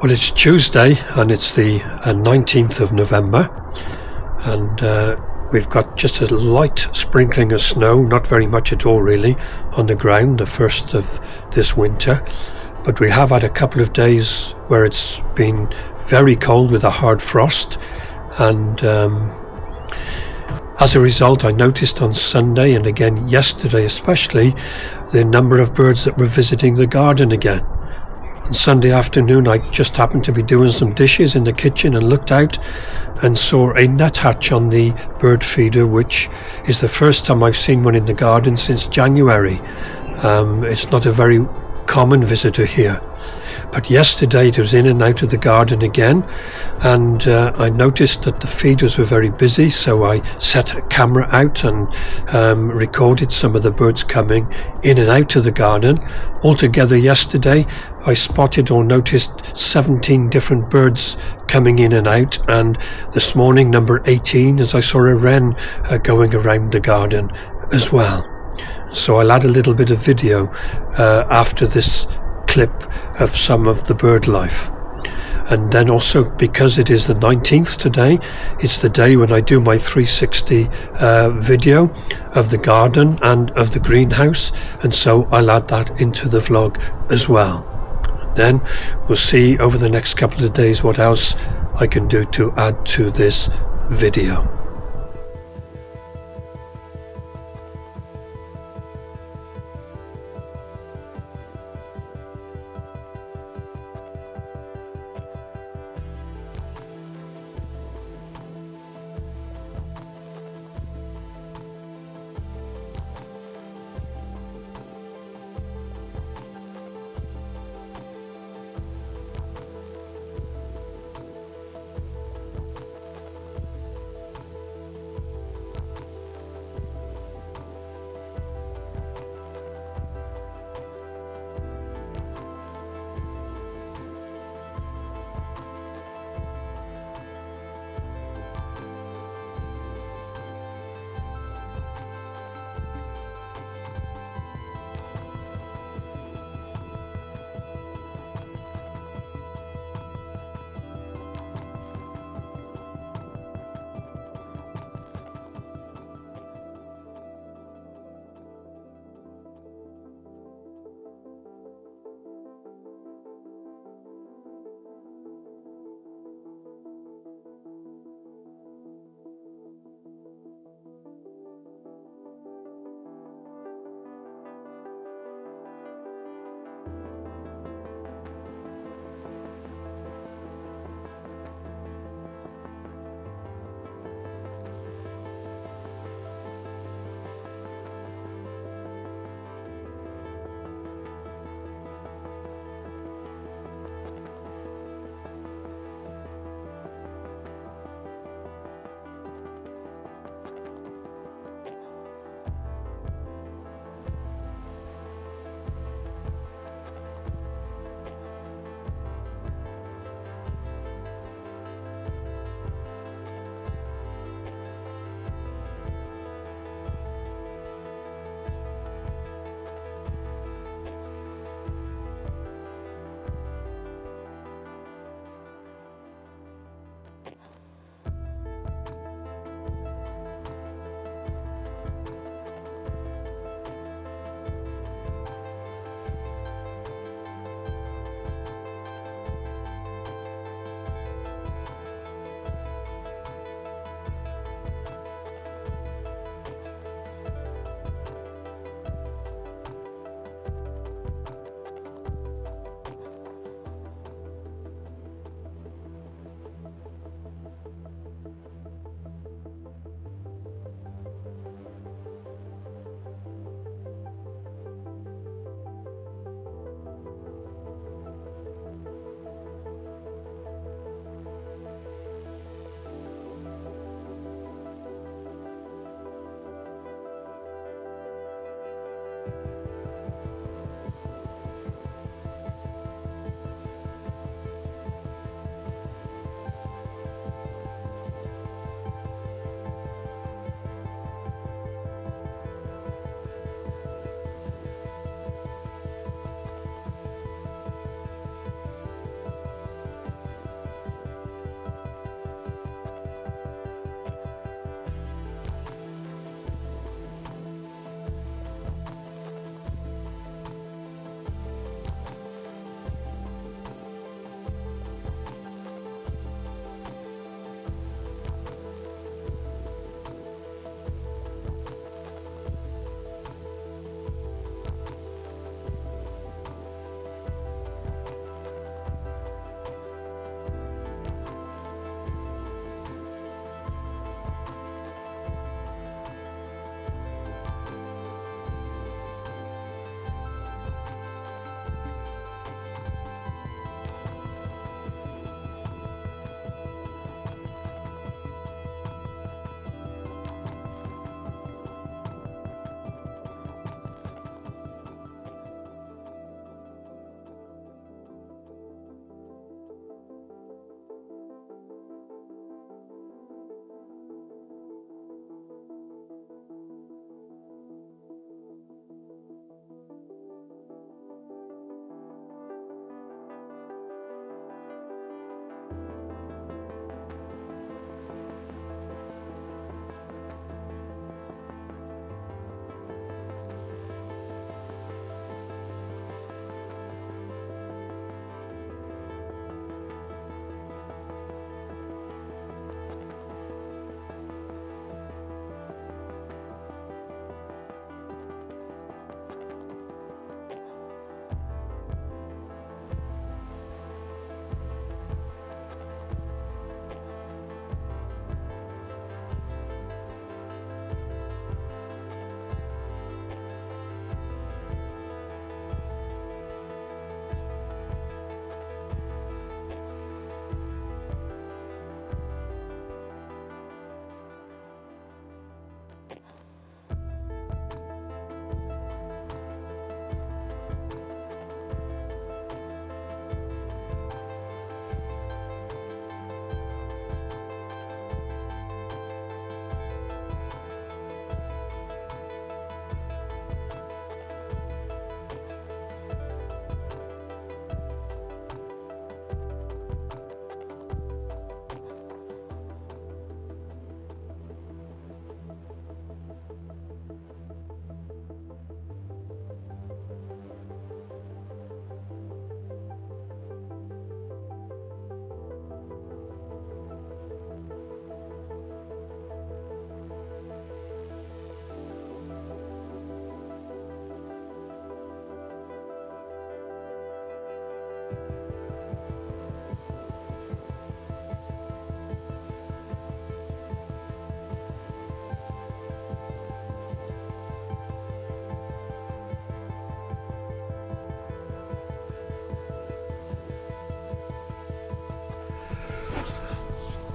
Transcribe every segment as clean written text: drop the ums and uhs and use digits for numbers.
Well, it's Tuesday and it's the 19th of November, and we've got just a light sprinkling of snow, not very much at all really, on the ground, the first of this winter. But we have had a couple of days where it's been very cold with a hard frost, and as a result, I noticed on Sunday and again yesterday especially the number of birds that were visiting the garden again. On Sunday afternoon, I just happened to be doing some dishes in the kitchen and looked out and saw a nuthatch on the bird feeder, which is the first time I've seen one in the garden since January. It's not a very common visitor here. But yesterday it was in and out of the garden again, and I noticed that the feeders were very busy, so I set a camera out and recorded some of the birds coming in and out of the garden. Altogether yesterday I spotted or noticed 17 different birds coming in and out, and this morning number 18 as I saw a wren going around the garden as well. So I'll add a little bit of video after this clip of some of the bird life. And then also, because it is the 19th today, it's the day when I do my 360 video of the garden and of the greenhouse, and so I'll add that into the vlog as well. And then we'll see over the next couple of days what else I can do to add to this video.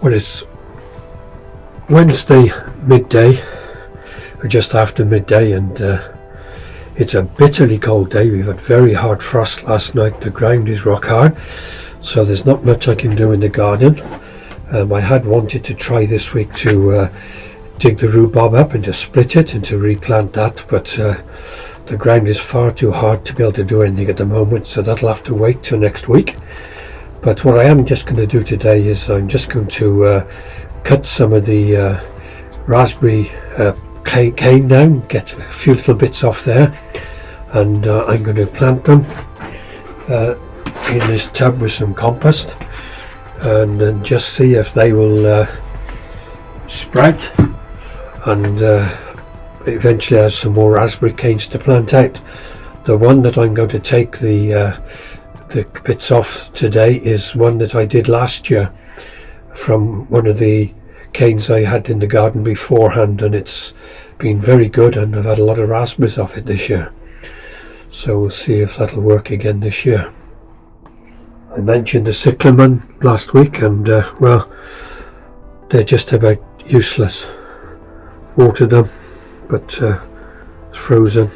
Well, it's Wednesday midday, or just after midday, and it's a bitterly cold day. We've had very hard frost last night. The ground is rock hard, so there's not much I can do in the garden. I had wanted to try this week to dig the rhubarb up and to split it and to replant that, but the ground is far too hard to be able to do anything at the moment, so that'll have to wait till next week. But what I am just going to do today is I'm just going to cut some of the raspberry cane down, get a few little bits off there, and I'm going to plant them in this tub with some compost, and then just see if they will sprout, and eventually have some more raspberry canes to plant out. The one that I'm going to take the bits off today is one that I did last year from one of the canes I had in the garden beforehand, and it's been very good, and I've had a lot of raspberries off it this year, so we'll see if that'll work again this year. I mentioned the cyclamen last week, and well, they're just about useless. Watered them, but it's frozen.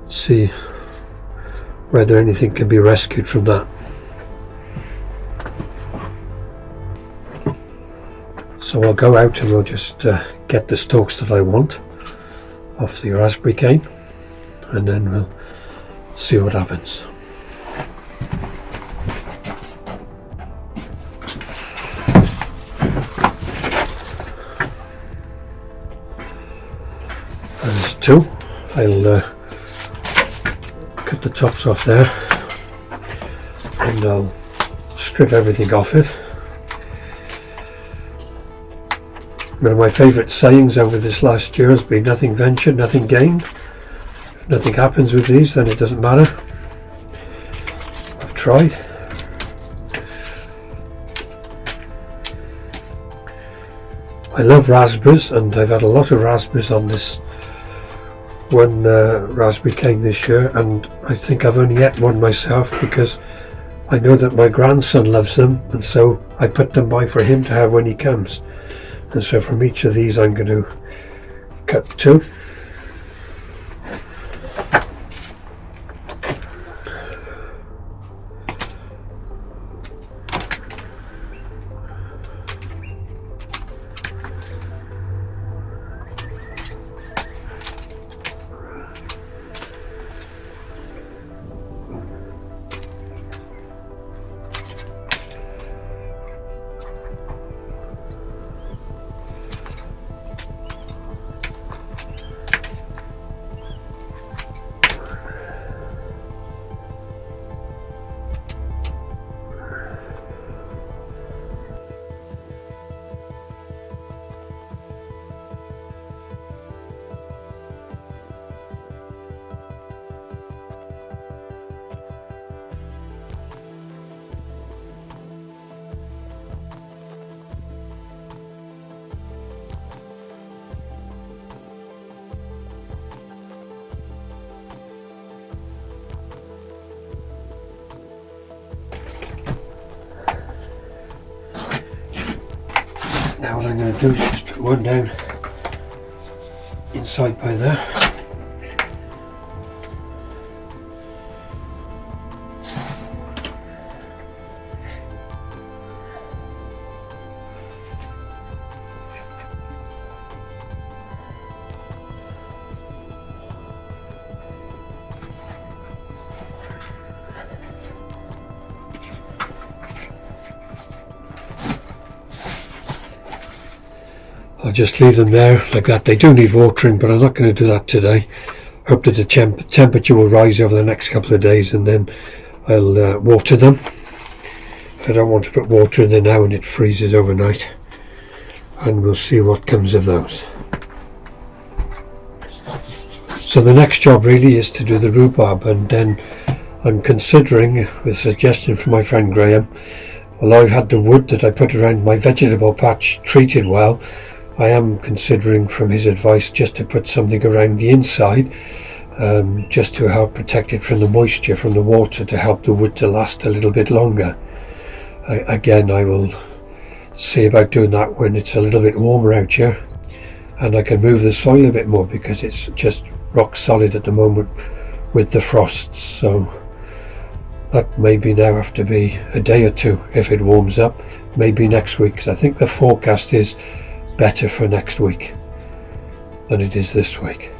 Let's see whether anything can be rescued from that. So I'll go out and I'll just get the stalks that I want off the raspberry cane, and then we'll see what happens. There's two. I'll cut the tops off there, and I'll strip everything off it. One of my favourite sayings over this last year has been nothing ventured, nothing gained. If nothing happens with these, then it doesn't matter. I've tried. I love raspberries, and I've had a lot of raspberries on this one raspberry cane this year, and I think I've only ate one myself because I know that my grandson loves them, and so I put them by for him to have when he comes. And so from each of these I'm going to cut two. Now what I'm going to do is just put one down inside by there. I'll just leave them there like that. They do need watering, but I'm not going to do that today. Hope that the temperature will rise over the next couple of days, and then I'll water them. I don't want to put water in there now and it freezes overnight, and we'll see what comes of those. So the next job really is to do the rhubarb, and then I'm considering, with a suggestion from my friend Graham, although I've had the wood that I put around my vegetable patch treated well, I am considering, from his advice, just to put something around the inside, just to help protect it from the moisture from the water, to help the wood to last a little bit longer. Again, I will see about doing that when it's a little bit warmer out here and I can move the soil a bit more, because it's just rock solid at the moment with the frosts. So that maybe now have to be a day or two if it warms up, maybe next week, because I think the forecast is better for next week than it is this week.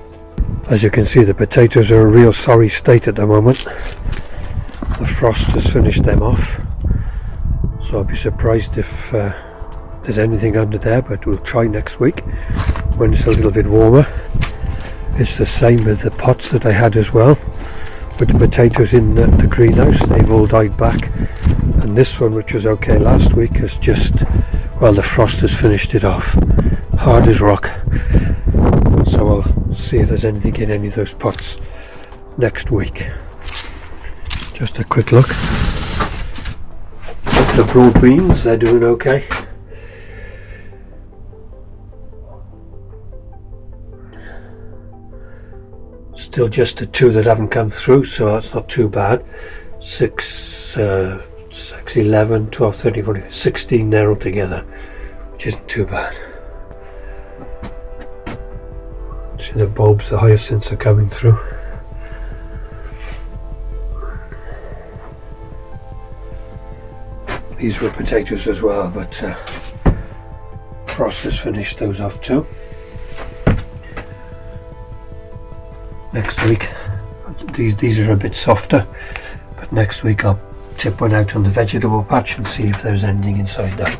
As you can see, the potatoes are a real sorry state at the moment. The frost has finished them off, so I'll be surprised if there's anything under there, but we'll try next week when it's a little bit warmer. It's the same with the pots that I had as well, with the potatoes in the greenhouse. They've all died back, and this one, which was okay last week, has just, well, the frost has finished it off, hard as rock. So I'll see if there's anything in any of those pots next week. Just a quick look. The broad beans, they're doing okay. Still just the two that haven't come through, so that's not too bad. 6, 11, 12, 13, 14, 16 there altogether, which isn't too bad. See the bulbs, the hyacinths are coming through. These were potatoes as well, but frost has finished those off too. Next week, these are a bit softer, but next week I'll tip one out on the vegetable patch and see if there's anything inside that.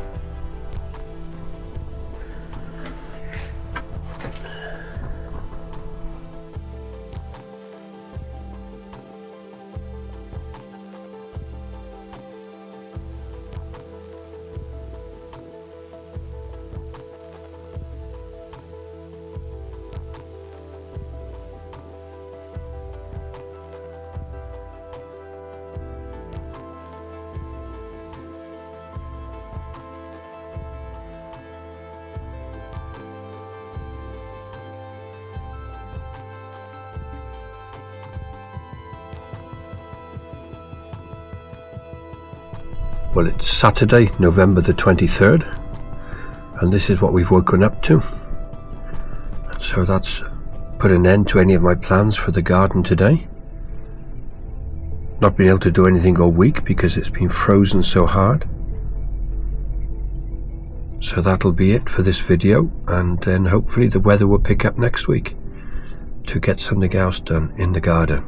Well, it's Saturday, November the 23rd, and this is what we've woken up to. And so that's put an end to any of my plans for the garden today. Not been able to do anything all week because it's been frozen so hard. So that'll be it for this video, and then hopefully the weather will pick up next week to get something else done in the garden.